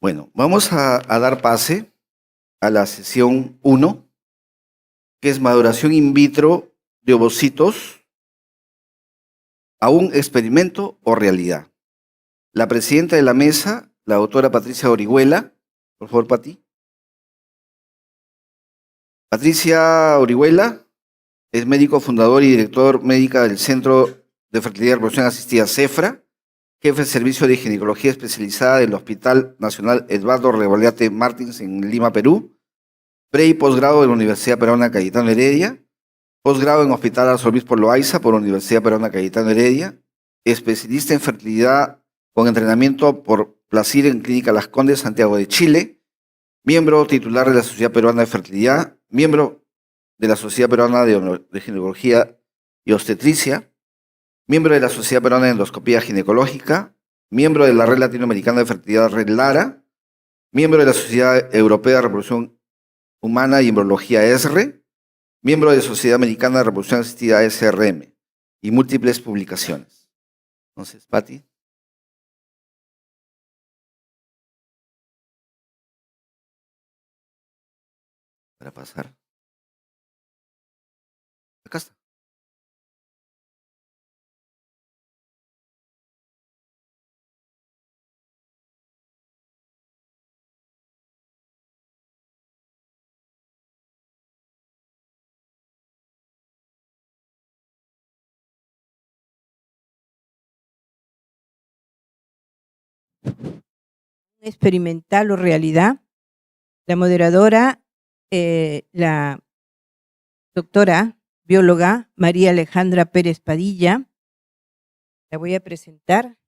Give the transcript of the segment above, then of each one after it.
Bueno, vamos a dar pase a la sesión 1, que es maduración in vitro de ovocitos a un experimento o realidad. La presidenta de la mesa, la doctora Patricia Orihuela. Por favor, Pati. Patricia Orihuela es médico fundador y director médica del Centro de Fertilidad y Reproducción Asistida CEFRA, jefe de servicio de ginecología especializada del Hospital Nacional Eduardo Rebolleate Martins en Lima, Perú, pre y posgrado de la Universidad Peruana Cayetano Heredia, posgrado en Hospital Arzobispo Loaiza por la Universidad Peruana Cayetano Heredia, especialista en fertilidad con entrenamiento por Placir en Clínica Las Condes, Santiago de Chile, miembro titular de la Sociedad Peruana de Fertilidad, miembro de la Sociedad Peruana de Ginecología y Obstetricia, miembro de la Sociedad Peruana de Endoscopía Ginecológica, miembro de la Red Latinoamericana de Fertilidad Red Lara, miembro de la Sociedad Europea de Reproducción Humana y Embriología ESRE, miembro de la Sociedad Americana de Reproducción Asistida SRM y múltiples publicaciones. Entonces, Pati. Para pasar. Acá está. Experimental o realidad. La moderadora, la doctora bióloga María Alejandra Pérez Padilla. La voy a presentar.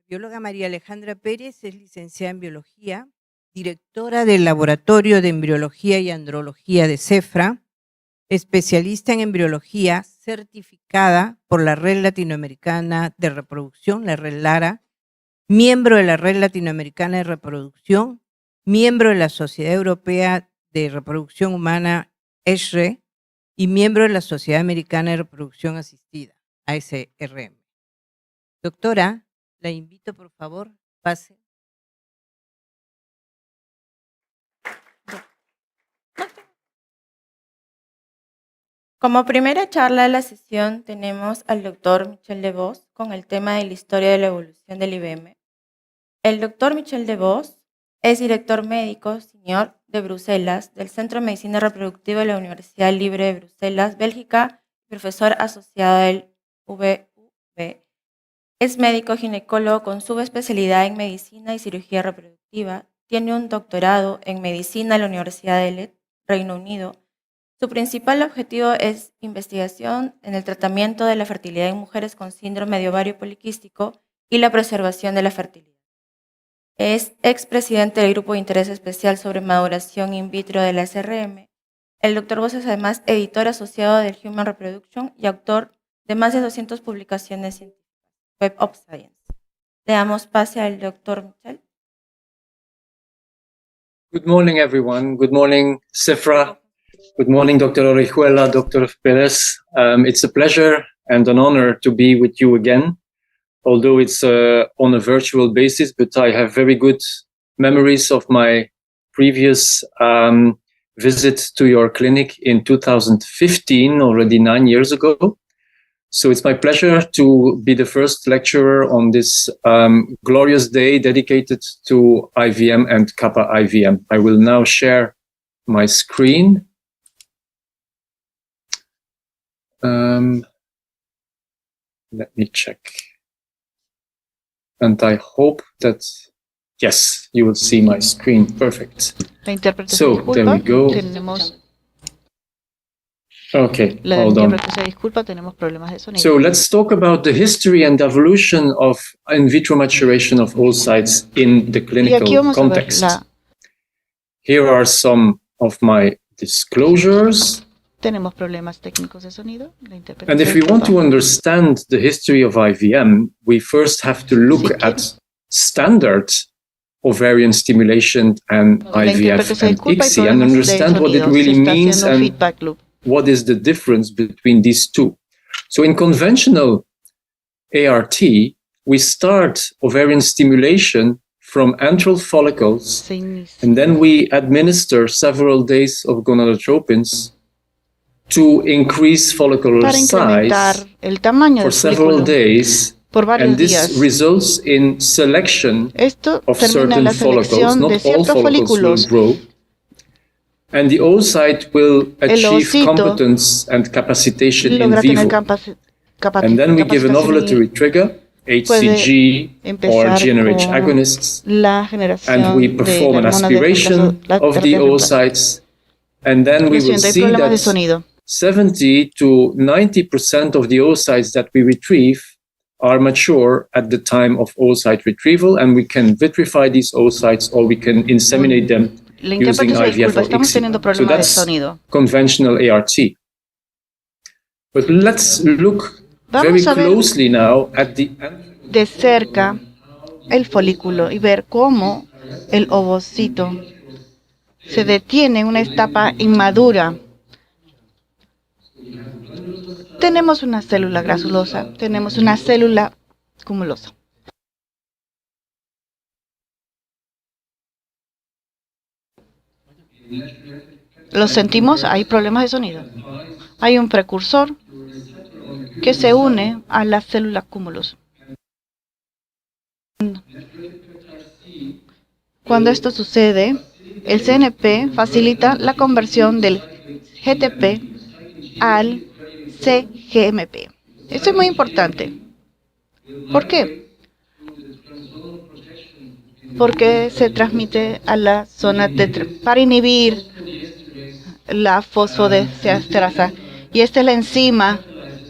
La bióloga María Alejandra Pérez es licenciada en biología, directora del Laboratorio de Embriología y Andrología de CEFRA, especialista en embriología certificada por la Red Latinoamericana de Reproducción, la Red Lara, miembro de la Red Latinoamericana de Reproducción, miembro de la Sociedad Europea de Reproducción Humana, ESRE, y miembro de la Sociedad Americana de Reproducción Asistida, ASRM. Doctora, la invito, por favor, pase. Como primera charla de la sesión tenemos al doctor Michel Devos con el tema de la historia de la evolución del IBM. El doctor Michel Devos es director médico senior de Bruselas del Centro de Medicina Reproductiva de la Universidad Libre de Bruselas, Bélgica, profesor asociado del VUB. Es médico ginecólogo con subespecialidad en medicina y cirugía reproductiva. Tiene un doctorado en medicina en la Universidad de Leeds, Reino Unido. Su principal objetivo es investigación en el tratamiento de la fertilidad en mujeres con síndrome de ovario poliquístico y la preservación de la fertilidad. Es expresidente del Grupo de Interés Especial sobre Maduración in vitro de la SRM. El Dr. Vos es además editor asociado del Human Reproduction y autor de más de 200 publicaciones científicas. Web of Science. Le damos pase al Dr. Michel. Good morning, everyone. Good morning, CEFRA. Good morning, Dr. Orihuela, Dr. Perez. It's a pleasure and an honor to be with you again, although it's on a virtual basis, but I have very good memories of my previous visit to your clinic in 2015, already 9 years ago. So it's my pleasure to be the first lecturer on this glorious day dedicated to IVM and Kappa IVM. I will now share my screen. Let me check. And I hope that Yes, you will see my screen. Perfect. La intérprete se So, there we disculpa. go. Tenemos Okay, la hold on. intérprete se disculpa. Tenemos problemas de sonido. So let's talk about the history and evolution of in vitro maturation of oocytes in the Y aquí clinical vamos a ver context. la. Here are some of my disclosures. Tenemos problemas técnicos de sonido. La intérprete And se if we want to disculpa. understand the history of IVM, we first have to look Si at standard ovarian stimulation and La intérprete IVF se and disculpa y ICSI and problemas de understand what it sonido. Se really está means haciendo un and feedback loop. what is the difference between these two. So in conventional ART, we start ovarian stimulation from antral follicles, Se inicia. and then we administer several days of gonadotropins to increase follicular Para incrementar size el tamaño for del several folículo days, por varios and this días. results in selection Esto of termina en certain la follicles. selección Not de all ciertos follicles will folículos. grow, and the oocyte will achieve ovocito competence and capacitation in logra tener vivo. capacitación And then we give an y ovulatory trigger, HCG or empezar GnRH con agonists, la generación and we de perform an la hormona de aspiration reemplazo, la of the terapia de reemplazo. oocytes, and then we Lo will siento, hay see problemas de that sonido. 70 to 90% of the oocytes that we retrieve are mature at the time of oocyte retrieval, and we can vitrify these oocytes or we can inseminate them La using intérprete se IVF disculpa, or estamos ICSI. teniendo So problemas de that's sonido. conventional ART. But let's look very Vamos a ver closely now at the de cerca el folículo y ver cómo el ovocito se detiene en una etapa inmadura. Tenemos una célula granulosa, tenemos una célula cumulosa. ¿Lo sentimos? Hay problemas de sonido. Hay un precursor que se une a la célula cúmulos. Cuando esto sucede, el CNP facilita la conversión del GTP al CGMP. Esto es muy importante. ¿Por qué? Porque se transmite a la zona para inhibir la fosfodiesterasa. Y esta es la enzima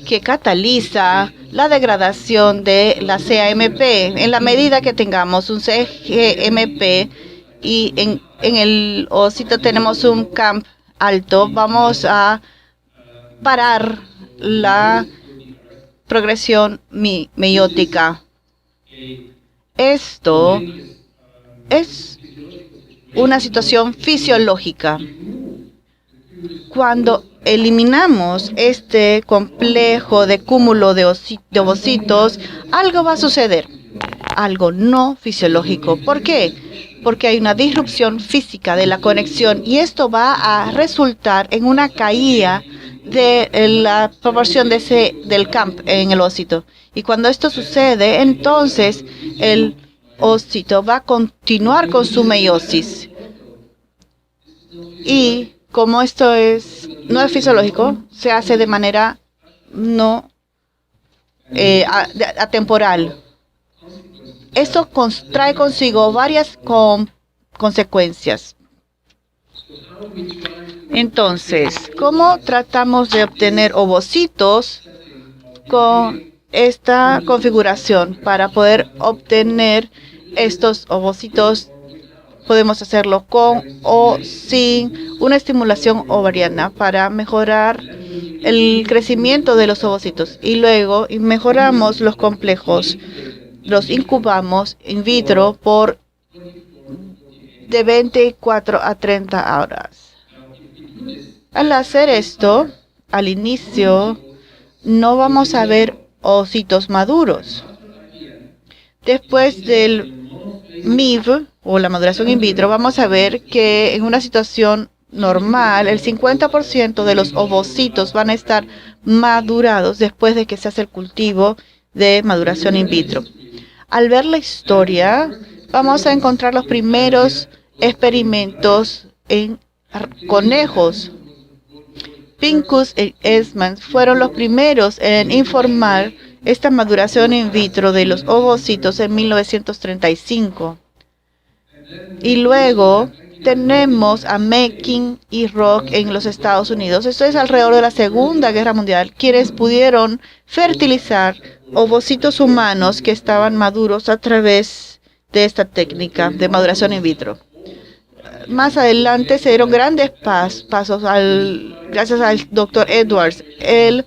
que cataliza la degradación de la CAMP. En la medida que tengamos un CGMP y en el ovocito tenemos un CAMP alto, vamos a parar la progresión meiótica. Esto es una situación fisiológica. Cuando eliminamos este complejo de cúmulo de ovocitos, algo va a suceder, algo no fisiológico. ¿Por qué? Porque hay una disrupción física de la conexión y esto va a resultar en una caída de la proporción del CAMP en el ovocito. Y cuando esto sucede, entonces el ovocito va a continuar con su meiosis. Y como esto no es fisiológico, se hace de manera no atemporal. Esto trae consigo varias consecuencias. Entonces, ¿cómo tratamos de obtener ovocitos con esta configuración? Para poder obtener estos ovocitos, podemos hacerlo con o sin una estimulación ovariana para mejorar el crecimiento de los ovocitos. Y luego mejoramos los complejos, los incubamos in vitro por de 24 a 30 horas. Al hacer esto, al inicio, no vamos a ver ovocitos maduros. Después del MIV, o la maduración in vitro, vamos a ver que en una situación normal, el 50% de los ovocitos van a estar madurados después de que se hace el cultivo de maduración in vitro. Al ver la historia, vamos a encontrar los primeros experimentos en conejos. Pincus y Eastman fueron los primeros en informar esta maduración in vitro de los ovocitos en 1935. Y luego tenemos a Mekin y Rock en los Estados Unidos. Esto es alrededor de la Segunda Guerra Mundial, quienes pudieron fertilizar ovocitos humanos que estaban maduros a través de esta técnica de maduración in vitro. Más adelante se dieron grandes pasos gracias al doctor Edwards. Él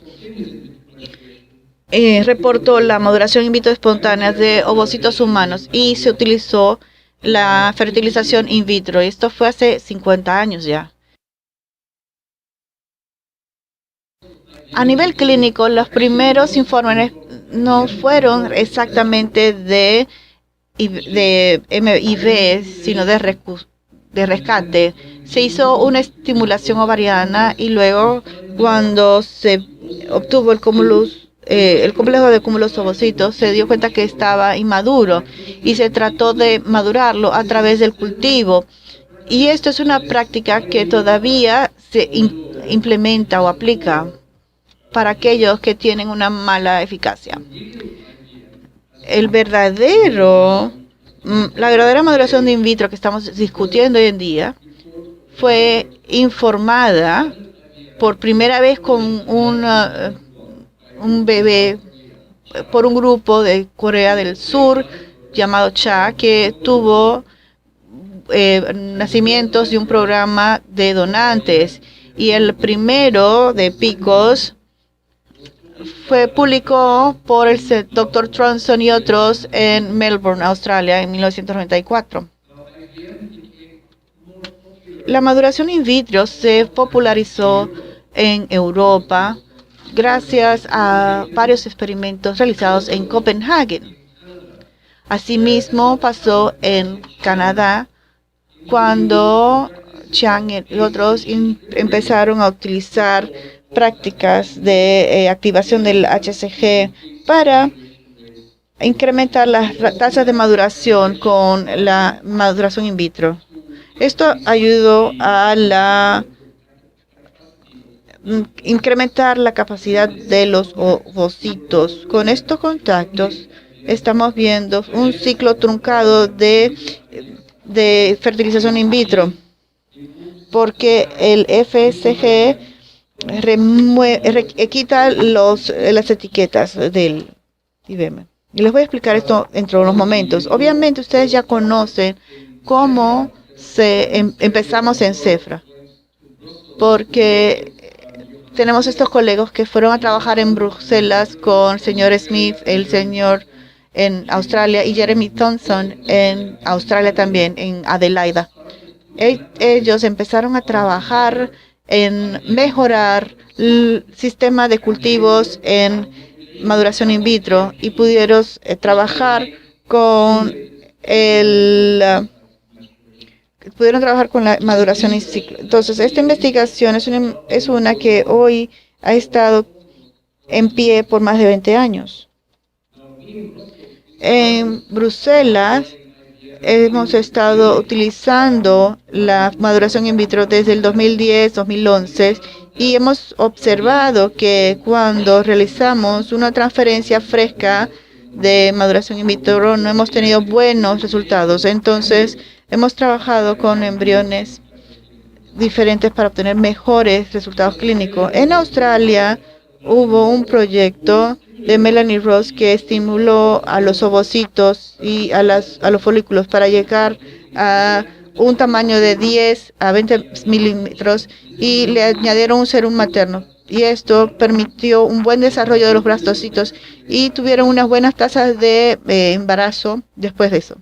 reportó la maduración in vitro espontánea de ovocitos humanos y se utilizó la fertilización in vitro. Esto fue hace 50 años ya. A nivel clínico, los primeros informes no fueron exactamente de MIV, sino de rescate. Se hizo una estimulación ovariana y luego, cuando se obtuvo el complejo de cúmulos ovocitos, se dio cuenta que estaba inmaduro y se trató de madurarlo a través del cultivo. Y esto es una práctica que todavía se implementa o aplica para aquellos que tienen una mala eficacia. La verdadera maduración de in vitro que estamos discutiendo hoy en día fue informada por primera vez con un bebé por un grupo de Corea del Sur llamado CHA, que tuvo nacimientos de un programa de donantes, y el primero de PICOS fue publicado por el Dr. Tronson y otros en Melbourne, Australia, en 1994. La maduración in vitro se popularizó en Europa gracias a varios experimentos realizados en Copenhague. Asimismo, pasó en Canadá cuando Chang y otros empezaron a utilizar prácticas de activación del HCG para incrementar las tasas de maduración con la maduración in vitro. Esto ayudó a incrementar la capacidad de los ovocitos. Con estos contactos estamos viendo un ciclo truncado de fertilización in vitro, porque el FSG quita las etiquetas del IBM. Y les voy a explicar esto dentro de unos momentos. Obviamente ustedes ya conocen cómo empezamos en Cefra, porque tenemos estos colegas que fueron a trabajar en Bruselas con el señor Smith, el señor en Australia, y Jeremy Thompson en Australia también, en Adelaida. Ellos empezaron a trabajar en mejorar el sistema de cultivos en maduración in vitro y pudieron trabajar con la maduración in ciclo. Entonces, esta investigación es una que hoy ha estado en pie por más de 20 años. En Bruselas hemos estado utilizando la maduración in vitro desde el 2010-2011 y hemos observado que cuando realizamos una transferencia fresca de maduración in vitro no hemos tenido buenos resultados. Entonces, hemos trabajado con embriones diferentes para obtener mejores resultados clínicos. En Australia hubo un proyecto de Melanie Ross que estimuló a los ovocitos y a los folículos para llegar a un tamaño de 10 a 20 milímetros y le añadieron un serum materno. Y esto permitió un buen desarrollo de los blastocitos y tuvieron unas buenas tasas de embarazo después de eso.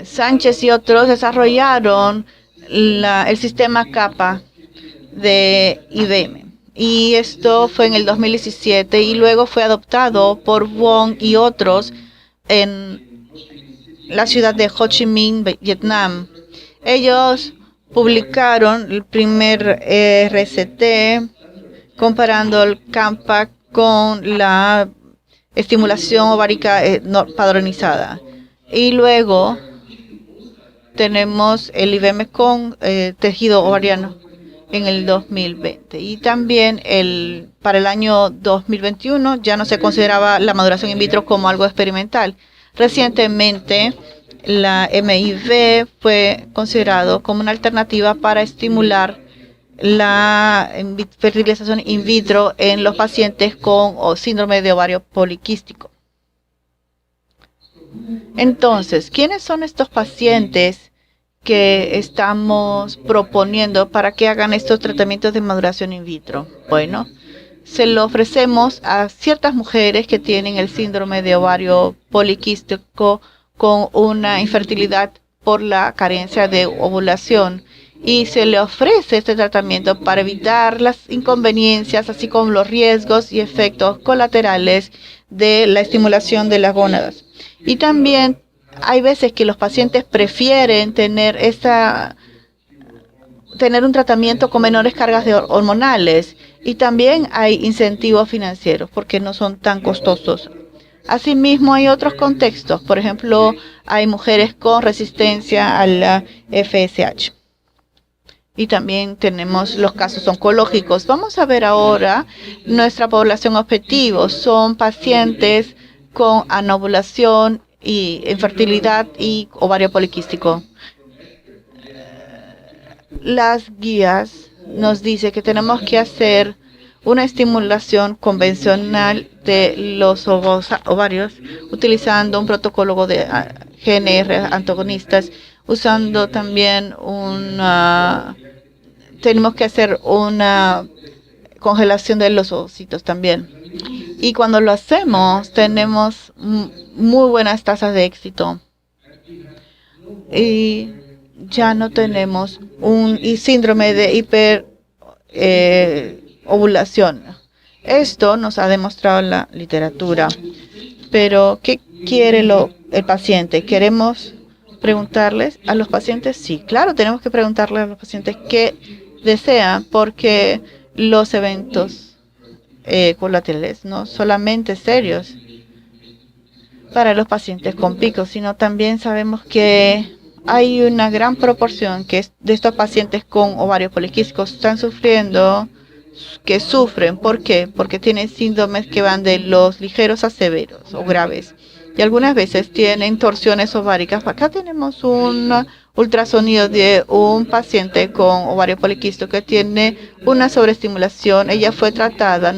Sánchez y otros desarrollaron el sistema CAPA de IBM. Y esto fue en el 2017 y luego fue adoptado por Wong y otros en la ciudad de Ho Chi Minh, Vietnam. Ellos publicaron el primer RCT comparando el CAMPA con la estimulación ovárica no padronizada. Y luego tenemos el IBM con tejido ovariano en el 2020. Y también para el año 2021 ya no se consideraba la maduración in vitro como algo experimental. Recientemente La MIV fue considerado como una alternativa para estimular la fertilización in vitro en los pacientes con síndrome de ovario poliquístico. Entonces, ¿quiénes son estos pacientes que estamos proponiendo para que hagan estos tratamientos de maduración in vitro? Bueno, se lo ofrecemos a ciertas mujeres que tienen el síndrome de ovario poliquístico con una infertilidad por la carencia de ovulación, y se le ofrece este tratamiento para evitar las inconveniencias, así como los riesgos y efectos colaterales de la estimulación de las gónadas. Y también hay veces que los pacientes prefieren tener un tratamiento con menores cargas hormonales, y también hay incentivos financieros porque no son tan costosos. Asimismo, hay otros contextos. Por ejemplo, hay mujeres con resistencia a la FSH. Y también tenemos los casos oncológicos. Vamos a ver ahora nuestra población objetivo. Son pacientes con anovulación y infertilidad y ovario poliquístico. Las guías nos dicen que tenemos que hacer una estimulación convencional de los ovarios utilizando un protocolo de GNR antagonistas, usando también tenemos que hacer una congelación de los ovocitos también. Y cuando lo hacemos, tenemos muy buenas tasas de éxito. Y ya no tenemos un síndrome de hiperovulación. Esto nos ha demostrado la literatura. Pero, ¿qué quiere el paciente? ¿Queremos preguntarles a los pacientes? Sí, claro, tenemos que preguntarles a los pacientes qué desean, porque los eventos colaterales no solamente serios para los pacientes con picos, sino también sabemos que hay una gran proporción de estos pacientes con ovarios poliquísticos que sufren. ¿Por qué? Porque tienen síndromes que van de los ligeros a severos o graves. Y algunas veces tienen torsiones ováricas. Acá tenemos un ultrasonido de un paciente con ovario poliquístico que tiene una sobreestimulación. Ella fue tratada,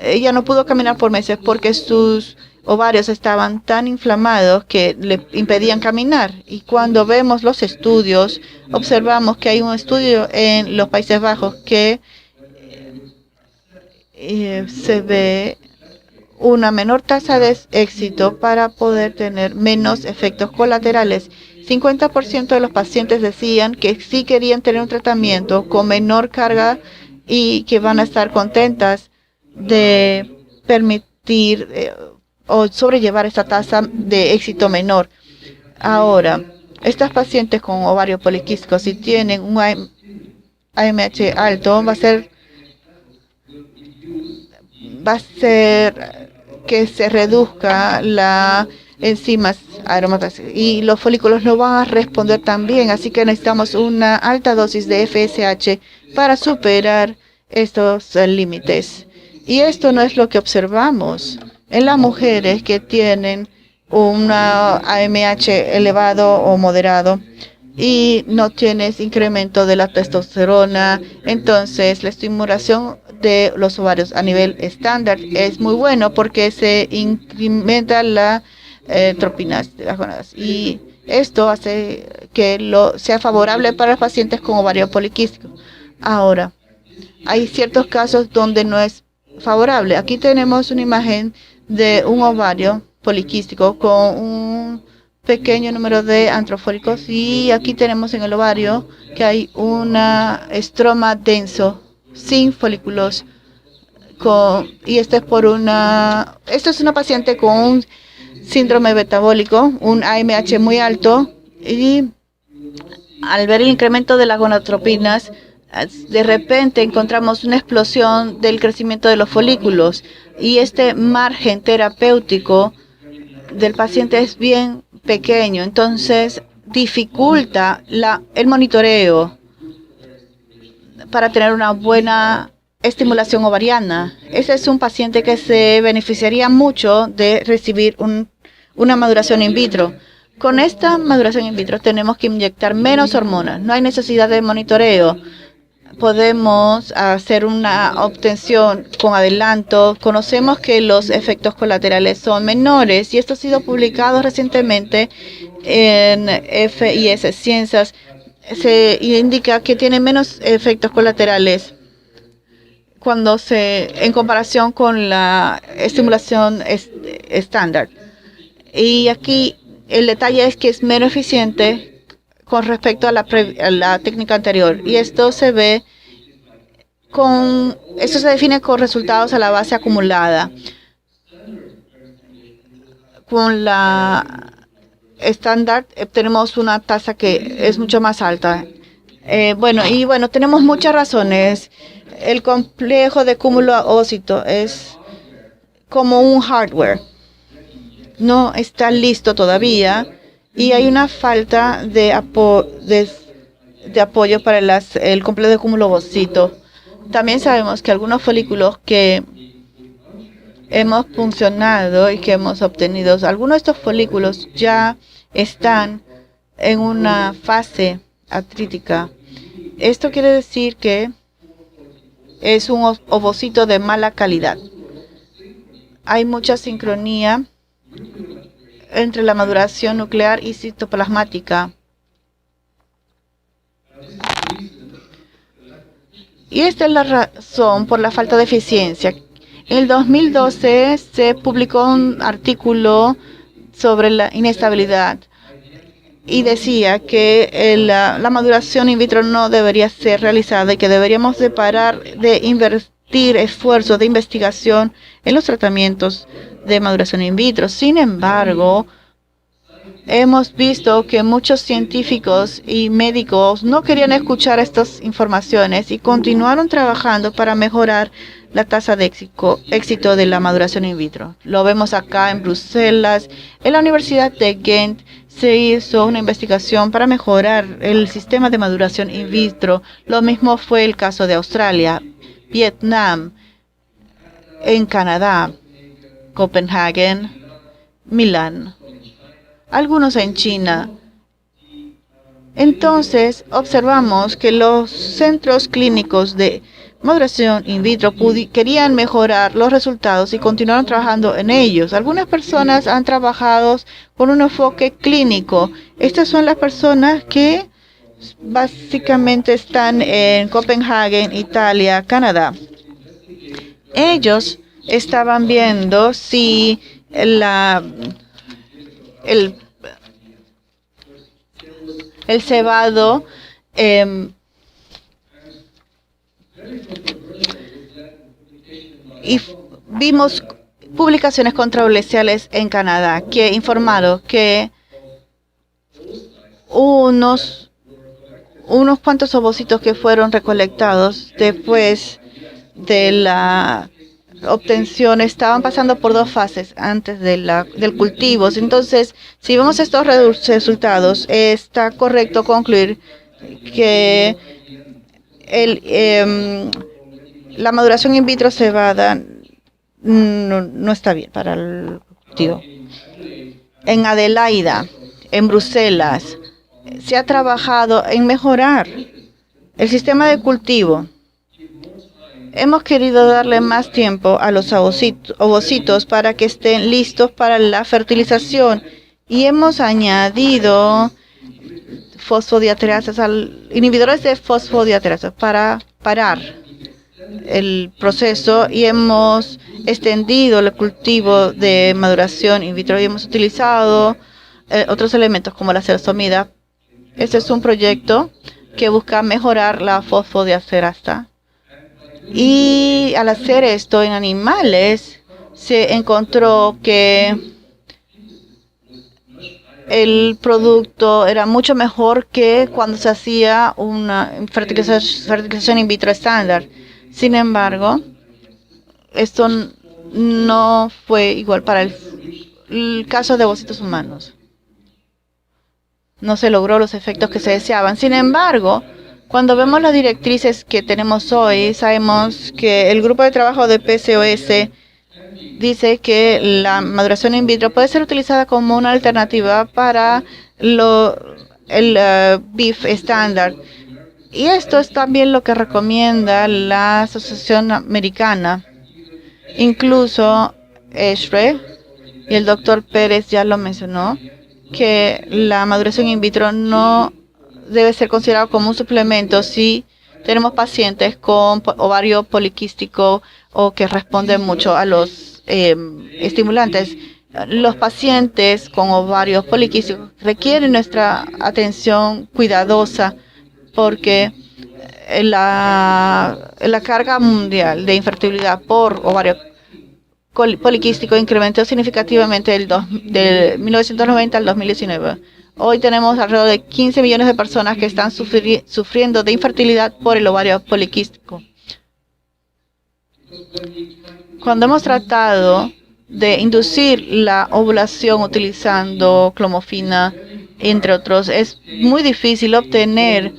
ella no pudo caminar por meses porque sus ovarios estaban tan inflamados que le impedían caminar. Y cuando vemos los estudios, observamos que hay un estudio en los Países Bajos que se ve una menor tasa de éxito para poder tener menos efectos colaterales. 50% de los pacientes decían que sí querían tener un tratamiento con menor carga y que van a estar contentas de permitir o sobrellevar esta tasa de éxito menor. Ahora, estas pacientes con ovario poliquístico, si tienen un AMH alto, va a ser que se reduzca la enzimas aromáticas y los folículos no van a responder tan bien, así que necesitamos una alta dosis de FSH para superar estos límites. Y esto no es lo que observamos en las mujeres que tienen una AMH elevado o moderado y no tienes incremento de la testosterona. Entonces, la estimulación de los ovarios a nivel estándar es muy bueno porque se incrementa la tropinas de las gónadas. Y esto hace que sea favorable para los pacientes con ovario poliquístico. Ahora, hay ciertos casos donde no es favorable. Aquí tenemos una imagen de un ovario poliquístico con un pequeño número de androfólicos, y aquí tenemos en el ovario que hay una estroma denso sin folículos y esto es una paciente con un síndrome metabólico, un AMH muy alto, y al ver el incremento de las gonadotropinas, de repente encontramos una explosión del crecimiento de los folículos, y este margen terapéutico del paciente es bien pequeño, entonces dificulta el monitoreo para tener una buena estimulación ovariana. Ese es un paciente que se beneficiaría mucho de recibir una maduración in vitro. Con esta maduración in vitro tenemos que inyectar menos hormonas. No hay necesidad de monitoreo. Podemos hacer una obtención con adelanto. Conocemos que los efectos colaterales son menores y esto ha sido publicado recientemente en FIS Ciencias. Se indica que tiene menos efectos colaterales en comparación con la estimulación estándar. Y aquí el detalle es que es menos eficiente con respecto a la técnica anterior. Y esto se define con resultados a la base acumulada. Con la estándar tenemos una tasa que es mucho más alta. Tenemos muchas razones. El complejo de cúmulo ovocito es como un hardware. No está listo todavía y hay una falta de apoyo para el complejo de cúmulo ovocito. También sabemos que algunos folículos que hemos funcionado y que hemos obtenido, algunos de estos folículos ya están en una fase artrítica. Esto quiere decir que es un ovocito de mala calidad. Hay mucha sincronía entre la maduración nuclear y citoplasmática. Y esta es la razón por la falta de eficiencia. En el 2012 se publicó un artículo sobre la inestabilidad y decía que la maduración in vitro no debería ser realizada y que deberíamos de parar de invertir esfuerzos de investigación en los tratamientos de maduración in vitro. Sin embargo, hemos visto que muchos científicos y médicos no querían escuchar estas informaciones y continuaron trabajando para mejorar la tasa de éxito de la maduración in vitro. Lo vemos acá en Bruselas. En la Universidad de Ghent se hizo una investigación para mejorar el sistema de maduración in vitro. Lo mismo fue el caso de Australia, Vietnam, en Canadá, Copenhague, Milán, algunos en China. Entonces, observamos que los centros clínicos de maduración in vitro querían mejorar los resultados y continuaron trabajando en ellos. Algunas personas han trabajado con un enfoque clínico. Estas son las personas que básicamente están en Copenhague, Italia, Canadá. Ellos estaban viendo si el cebado y vimos publicaciones controversiales en Canadá que informaron que unos cuantos ovocitos que fueron recolectados después de la obtención estaban pasando por dos fases antes del cultivo. Entonces, si vemos estos resultados, está correcto concluir que la maduración in vitro cebada no está bien para el cultivo. En Adelaida, en Bruselas, se ha trabajado en mejorar el sistema de cultivo. Hemos querido darle más tiempo a los ovocitos para que estén listos para la fertilización y hemos añadido inhibidores de fosfodiesterasa para parar el proceso y hemos extendido el cultivo de maduración in vitro y hemos utilizado otros elementos como la cerostomida. Este es un proyecto que busca mejorar la fosfodiesterasa. Y al hacer esto en animales, se encontró que el producto era mucho mejor que cuando se hacía una fertilización in vitro estándar. Sin embargo, esto no fue igual para el caso de ovocitos humanos. No se logró los efectos que se deseaban. Sin embargo, cuando vemos las directrices que tenemos hoy, sabemos que el grupo de trabajo de PCOS dice que la maduración in vitro puede ser utilizada como una alternativa para el BIF estándar. Y esto es también lo que recomienda la Asociación Americana. Incluso ESHRE y el doctor Pérez ya lo mencionó, que la maduración in vitro no debe ser considerado como un suplemento si tenemos pacientes con ovario poliquístico o que responden mucho a los estimulantes. Los pacientes con ovarios poliquísticos requieren nuestra atención cuidadosa porque la carga mundial de infertilidad por ovario poliquístico incrementó significativamente del 1990 al 2019. Hoy tenemos alrededor de 15 millones de personas que están sufriendo de infertilidad por el ovario poliquístico. Cuando hemos tratado de inducir la ovulación utilizando clomofina, entre otros, es muy difícil obtener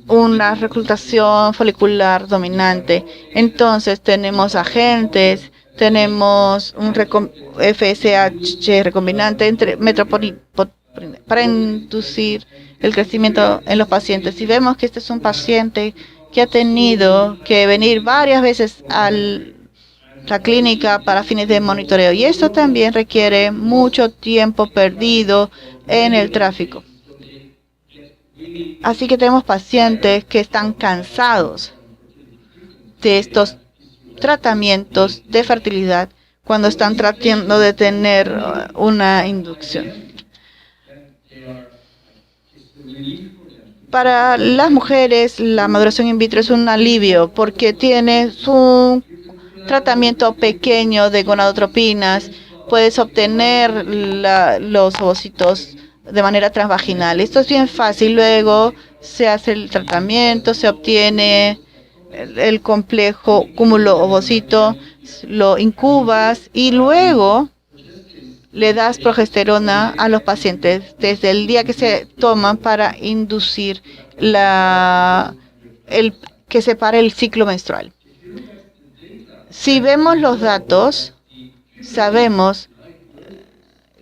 una reclutación folicular dominante. Entonces tenemos agentes, tenemos un FSH recombinante para inducir el crecimiento en los pacientes. Si vemos que este es un paciente que ha tenido que venir varias veces a la clínica para fines de monitoreo, y esto también requiere mucho tiempo perdido en el tráfico. Así que tenemos pacientes que están cansados de estos tratamientos de fertilidad cuando están tratando de tener una inducción. Para las mujeres, la maduración in vitro es un alivio porque tiene un tratamiento pequeño de gonadotropinas. Puedes obtener los ovocitos de manera transvaginal. Esto es bien fácil. Luego se hace el tratamiento, se obtiene el complejo cúmulo ovocito, lo incubas y luego le das progesterona a los pacientes desde el día que se toman para inducir que se pare el ciclo menstrual. Si vemos los datos, sabemos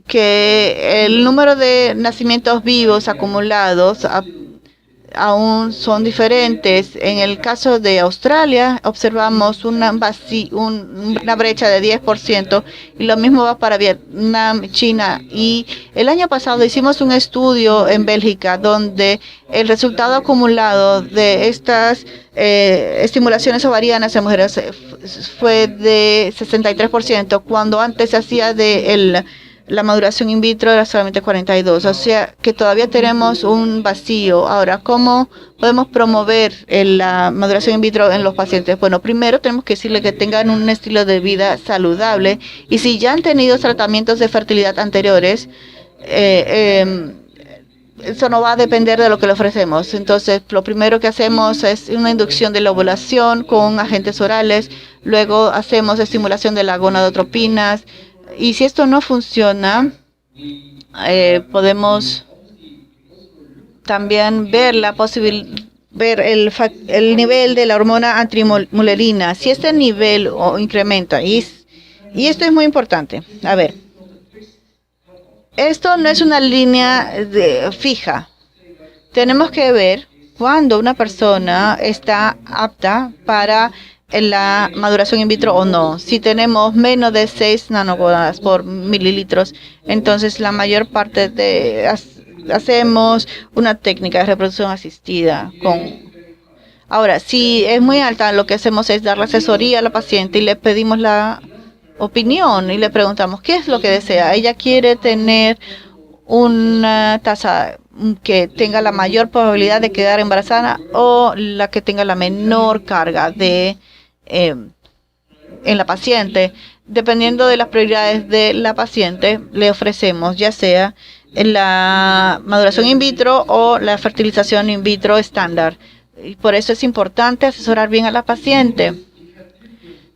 que el número de nacimientos vivos acumulados aún son diferentes. En el caso de Australia, observamos una brecha de 10%, y lo mismo va para Vietnam, China. Y el año pasado hicimos un estudio en Bélgica donde el resultado acumulado de estas estimulaciones ovarianas en mujeres fue de 63%, cuando antes se hacía la maduración in vitro era solamente 42%, o sea que todavía tenemos un vacío. Ahora, ¿cómo podemos promover la maduración in vitro en los pacientes? Bueno, primero tenemos que decirle que tengan un estilo de vida saludable, y si ya han tenido tratamientos de fertilidad anteriores, eso no va a depender de lo que le ofrecemos. Entonces, lo primero que hacemos es una inducción de la ovulación con agentes orales, luego hacemos estimulación de las gonadotropinas. Y si esto no funciona, podemos también ver el nivel de la hormona antimulerina. Si este nivel incrementa, y esto es muy importante. A ver, esto no es una línea fija. Tenemos que ver cuando una persona está apta para la maduración in vitro o no. Si tenemos menos de 6 nanogonas por mililitros, entonces la mayor parte hacemos una técnica de reproducción asistida. Ahora, si es muy alta, lo que hacemos es dar la asesoría a la paciente y le pedimos la opinión y le preguntamos qué es lo que desea. Ella quiere tener una tasa que tenga la mayor probabilidad de quedar embarazada o la que tenga la menor carga en la paciente. Dependiendo de las prioridades de la paciente, le ofrecemos ya sea la maduración in vitro o la fertilización in vitro estándar. Y por eso es importante asesorar bien a la paciente.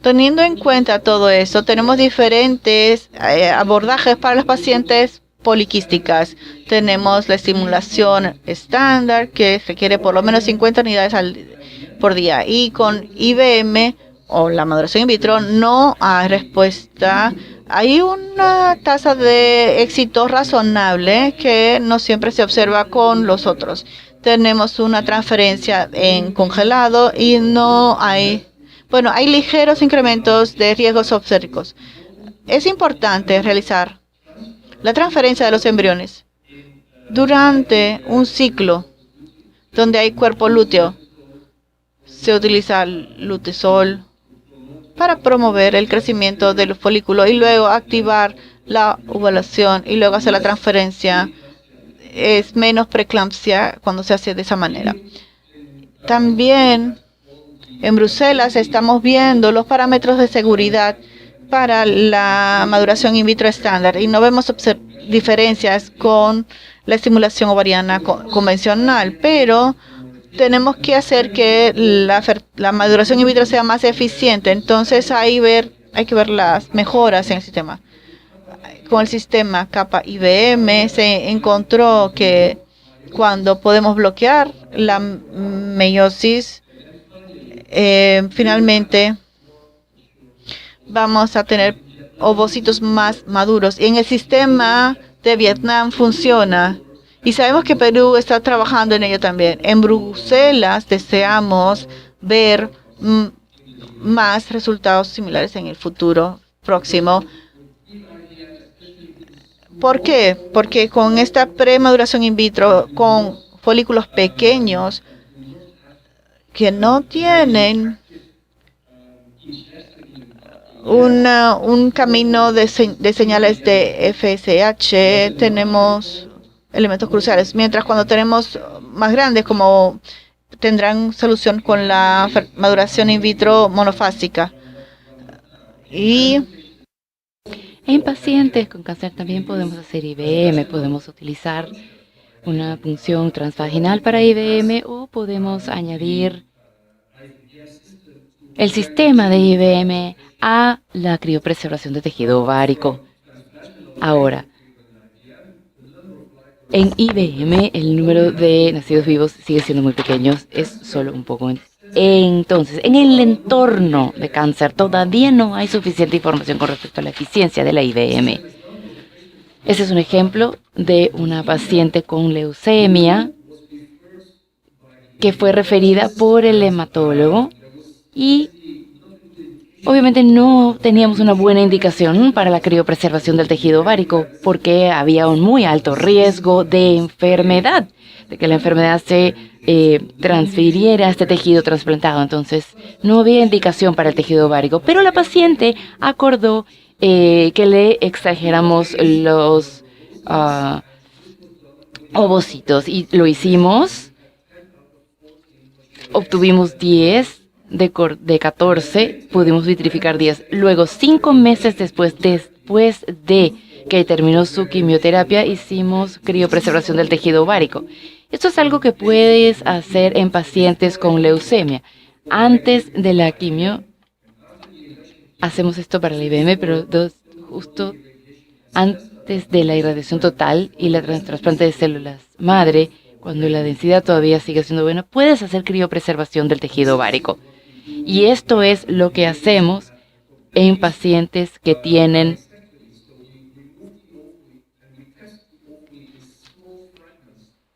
Teniendo en cuenta todo eso, tenemos diferentes abordajes para las pacientes poliquísticas. Tenemos la estimulación estándar, que requiere por lo menos 50 unidades por día, y con IBM o la maduración in vitro, no hay respuesta. Hay una tasa de éxito razonable que no siempre se observa con los otros. Tenemos una transferencia en congelado y no hay, bueno, hay ligeros incrementos de riesgos obstétricos. Es importante realizar la transferencia de los embriones durante un ciclo donde hay cuerpo lúteo. Se utiliza lutesol para promover el crecimiento del folículo y luego activar la ovulación y luego hacer la transferencia. Es menos preeclampsia cuando se hace de esa manera. También en Bruselas estamos viendo los parámetros de seguridad para la maduración in vitro estándar y no vemos diferencias con la estimulación ovariana convencional, pero tenemos que hacer que la maduración in vitro sea más eficiente. Entonces hay que ver las mejoras en el sistema. Con el sistema capa IBM se encontró que cuando podemos bloquear la meiosis, finalmente vamos a tener ovocitos más maduros. Y en el sistema de Vietnam funciona. Y sabemos que Perú está trabajando en ello también. En Bruselas deseamos ver más resultados similares en el futuro próximo. ¿Por qué? Porque con esta premaduración in vitro, con folículos pequeños que no tienen un camino de señales de FSH, tenemos elementos cruciales, mientras cuando tenemos más grandes, como tendrán solución con la maduración in vitro monofásica. Y en pacientes con cáncer también podemos hacer IBM, podemos utilizar una punción transvaginal para IBM o podemos añadir el sistema de IBM a la criopreservación de tejido ovárico. Ahora, en IBM el número de nacidos vivos sigue siendo muy pequeño, es solo un poco. Entonces, en el entorno de cáncer todavía no hay suficiente información con respecto a la eficiencia de la IBM. Ese es un ejemplo de una paciente con leucemia que fue referida por el hematólogo y obviamente no teníamos una buena indicación para la criopreservación del tejido ovárico porque había un muy alto riesgo de enfermedad, de que la enfermedad se transfiriera a este tejido trasplantado. Entonces, no había indicación para el tejido ovárico, pero la paciente acordó que le extrajéramos los ovocitos y lo hicimos. Obtuvimos 10 de 14, pudimos vitrificar 10. Luego, 5 meses después de que terminó su quimioterapia, hicimos criopreservación del tejido ovárico. Esto es algo que puedes hacer en pacientes con leucemia. Antes de la quimio, hacemos esto para la IBM, pero justo antes de la irradiación total y la trasplante de células madre, cuando la densidad todavía sigue siendo buena, puedes hacer criopreservación del tejido ovárico. Y esto es lo que hacemos en pacientes que tienen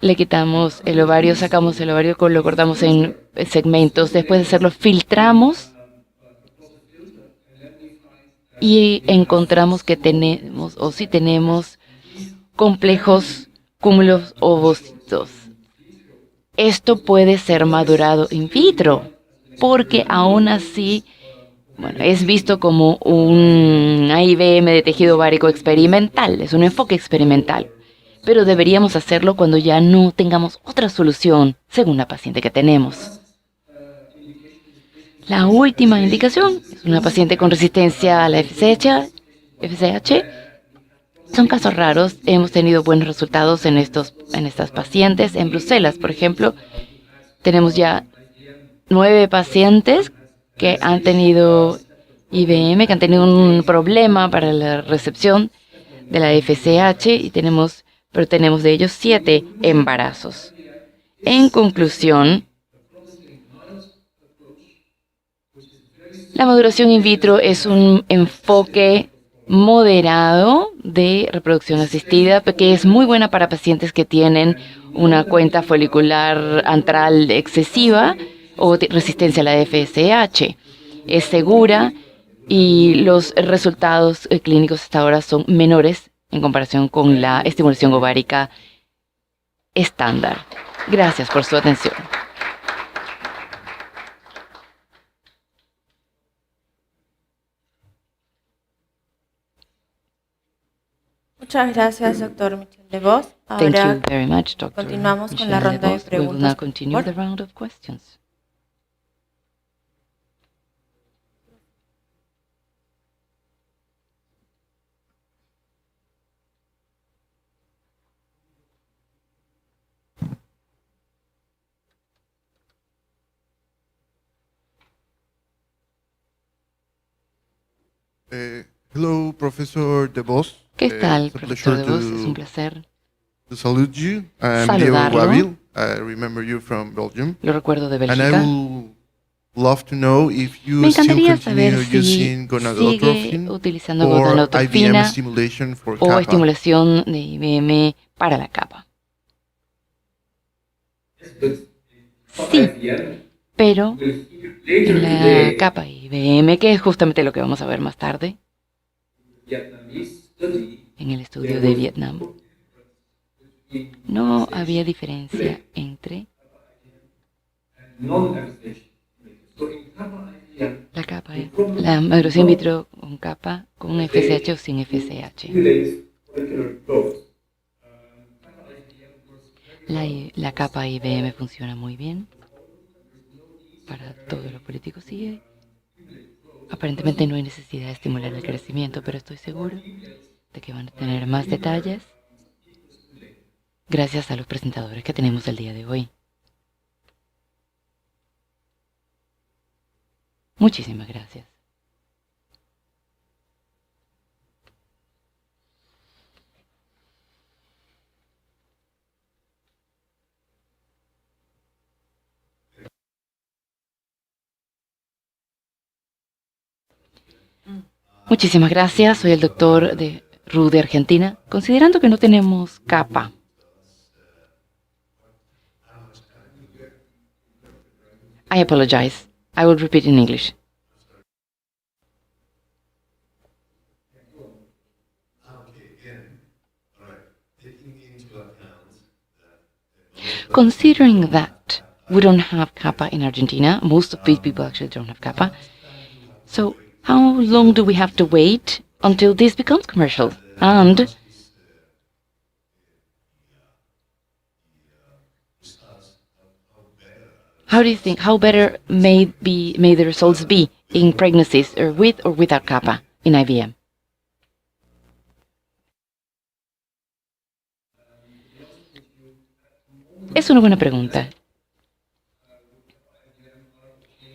le quitamos el ovario, sacamos el ovario, lo cortamos en segmentos. Después de hacerlo, filtramos y encontramos que tenemos, o si tenemos, complejos cúmulos ovocitos. Esto puede ser madurado in vitro, porque aún así, bueno, es visto como una IBM de tejido ovárico experimental, es un enfoque experimental. Pero deberíamos hacerlo cuando ya no tengamos otra solución, según la paciente que tenemos. La última indicación es una paciente con resistencia a la FSH. Son casos raros. Hemos tenido buenos resultados en estas pacientes. En Bruselas, por ejemplo, tenemos ya 9 pacientes que han tenido IBM, que han tenido un problema para la recepción de la FSH pero tenemos de ellos 7 embarazos. En conclusión, La maduración in vitro es un enfoque moderado de reproducción asistida, que es muy buena para pacientes que tienen una cuenta folicular antral excesiva o resistencia a la FSH. Es segura y los resultados clínicos hasta ahora son menores en comparación con la estimulación ovárica estándar. Gracias por su atención. Muchas gracias, doctor Michel DeVos. Thank Ahora you very much, Dr. continuamos con Michel la ronda de DeVos. We will now preguntas. continue the round of questions. Hello, Professor DeVos. ¿Qué tal, It's a profesor pleasure DeVos? Es un placer to salute you. I'm saludarlo. Diego Guavil. I remember you from Belgium. Lo recuerdo de And I Bélgica. would love to know if Me you still encantaría continue saber si using sigue gonadotrophin utilizando or IBM gonadotropina stimulation for o kappa. estimulación de IBM para la capa. Sí, pero en la capa IBM, que es justamente lo que vamos a ver más tarde, en el estudio de Vietnam, no había diferencia entre la capa, la maduración in vitro con capa, con FSH o sin FSH. La capa IBM funciona muy bien para todos los políticos y aparentemente no hay necesidad de estimular el crecimiento, pero estoy seguro de que van a tener más detalles gracias a los presentadores que tenemos el día de hoy. Muchísimas gracias. Muchísimas gracias. Soy el doctor de RU de Argentina. Considerando que no tenemos capa, I apologize. I will repeat in English. Considering that we don't have kappa in Argentina, most of these people actually don't have kappa. So how long do we have to wait until this becomes commercial? And how do you think, how better may the results be in pregnancies or with or without kappa in IBM? Es una buena pregunta.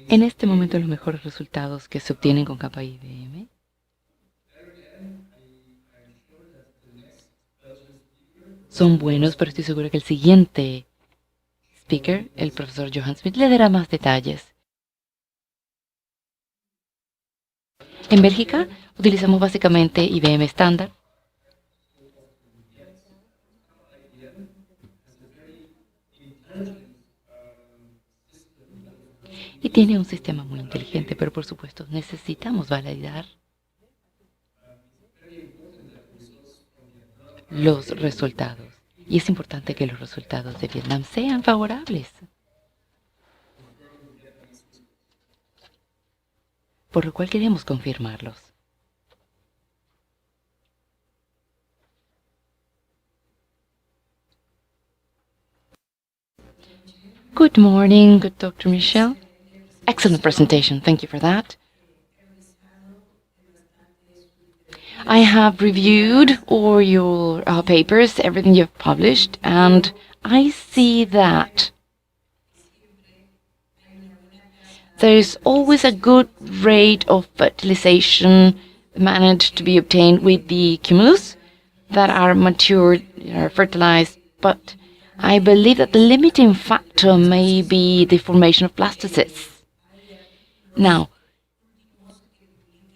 En este momento los mejores resultados que se obtienen con kappa IBM son buenos, pero estoy segura que el siguiente speaker, el profesor Johan Smith, le dará más detalles. En Bélgica utilizamos básicamente IBM estándar. Y tiene un sistema muy inteligente, pero por supuesto necesitamos validar los resultados. Y es importante que los resultados de Vietnam sean favorables. Por lo cual queremos confirmarlos. Good morning, good Dr. Michel. Excellent presentation. Thank you for that. I have reviewed all your papers, everything you've published, and I see that there is always a good rate of fertilization managed to be obtained with the cumulus that are matured, are fertilized, but I believe that the limiting factor may be the formation of blastocysts. Now,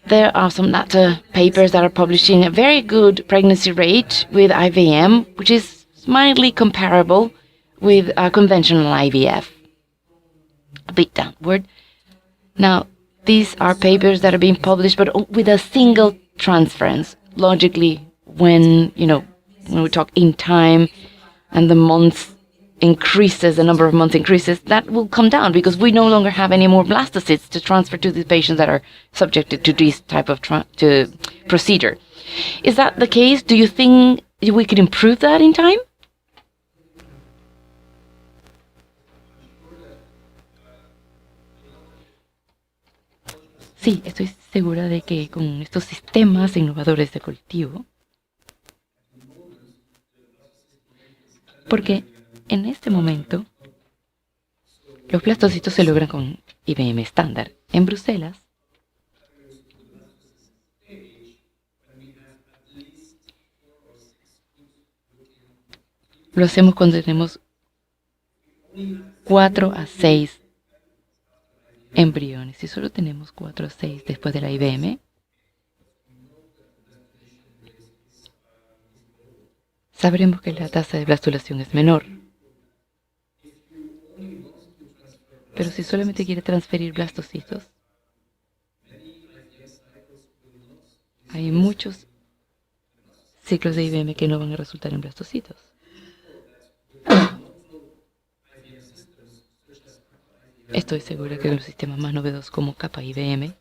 there are some data papers that are publishing a very good pregnancy rate with IVM, which is mildly comparable with conventional IVF. A bit downward. Now, these are papers that are being published, but with a single transference. Logically, when we talk in time and the months increases, the number of months increases, that will come down because we no longer have any more blastocysts to transfer to the patients that are subjected to this type of procedure. Is that the case? Do you think we could improve that in time? Sí, estoy segura de que con estos sistemas innovadores de cultivo, porque en este momento los blastocitos se logran con IVM estándar. En Bruselas, lo hacemos cuando tenemos 4 a 6 embriones. Si solo tenemos 4 a 6 después de la IVM, sabremos que la tasa de blastulación es menor. Pero si solamente quiere transferir blastocitos, hay muchos ciclos de IVM que no van a resultar en blastocitos. Estoy segura que en los sistemas más novedosos como capa IVM,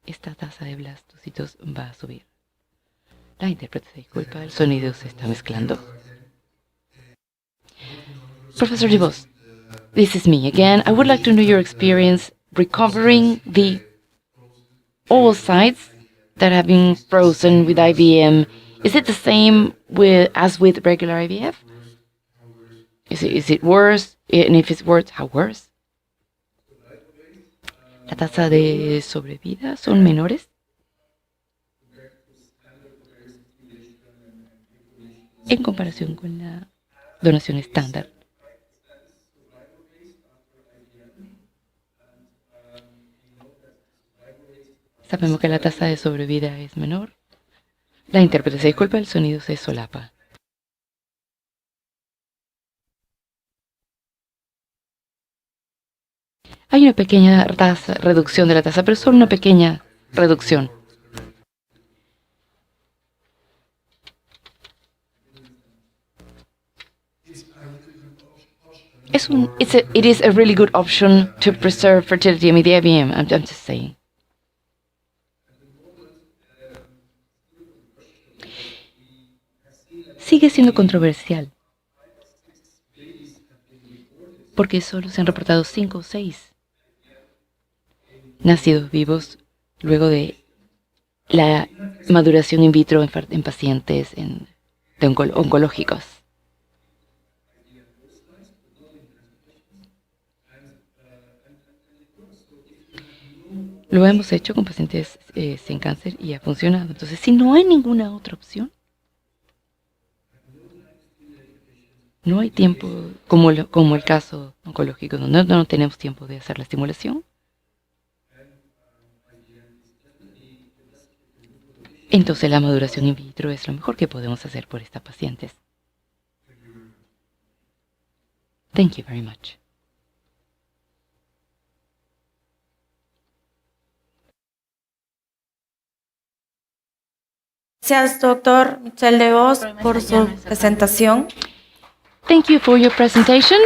esta tasa de blastocitos va a subir. La intérprete se disculpa, el sonido se está mezclando. Professor DeVos, this is me again. I would like to know your experience recovering the oocytes that have been frozen with IVM. Is it the same as with regular IVF? Is it worse? And if it's worse, how worse? ¿La tasa de sobrevida son menores? En comparación con la donación estándar. Sabemos que la tasa de sobrevida es menor. La intérprete se disculpa, el sonido se solapa. Hay una pequeña reducción de la tasa, pero solo una pequeña reducción. It is a really good option to preserve fertility with the IVM. I'm just saying. Sigue siendo controversial, porque solo se han reportado 5 o 6 nacidos vivos luego de la maduración in vitro en pacientes oncológicos. Lo hemos hecho con pacientes sin cáncer y ha funcionado. Entonces, si no hay ninguna otra opción, no hay tiempo, como el caso oncológico, donde no tenemos tiempo de hacer la estimulación. Entonces la maduración in vitro es lo mejor que podemos hacer por estas pacientes. Thank you very much. Gracias, doctor Michel DeVos, por su presentación. Thank you for your presentation.